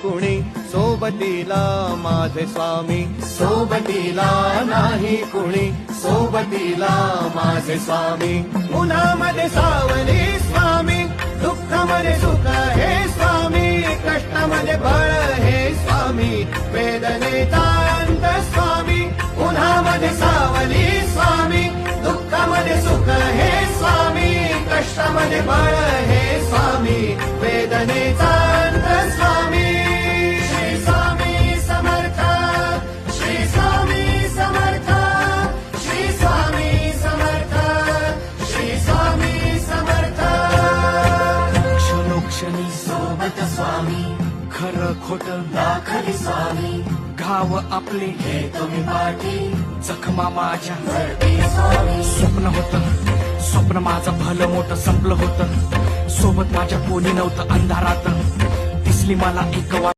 कुणी सोबतीला माझे स्वामी, सोबतीला नाही कुणी, सोबतीला माझे स्वामी. उन्हामध्ये सावली स्वामी, दुःखामध्ये सुख हे स्वामी, कष्टामध्ये बळ हे स्वामी, वेदनेचा अंत स्वामी. उन्हामध्ये सावली स्वामी, दुःखामध्ये सुख हे स्वामी, कष्टामध्ये बळ हे स्वामी, वेदनेचा अंत स्वामी. श्री स्वामी समर्थ, श्री स्वामी समर्थ, श्री स्वामी समर्थ, श्री स्वामी समर्थ. क्षणोक्षणी सोबत स्वामी, खरं खोट दाखली स्वामी, घाव आपले हे तुम्ही पाठी, जखमा माझ्या भरती स्वामी. स्वप्न माझं भलं मोठं संपलं होतं, सोबत माझ्या कोणी नव्हतं अंधारात, दिसली मला एक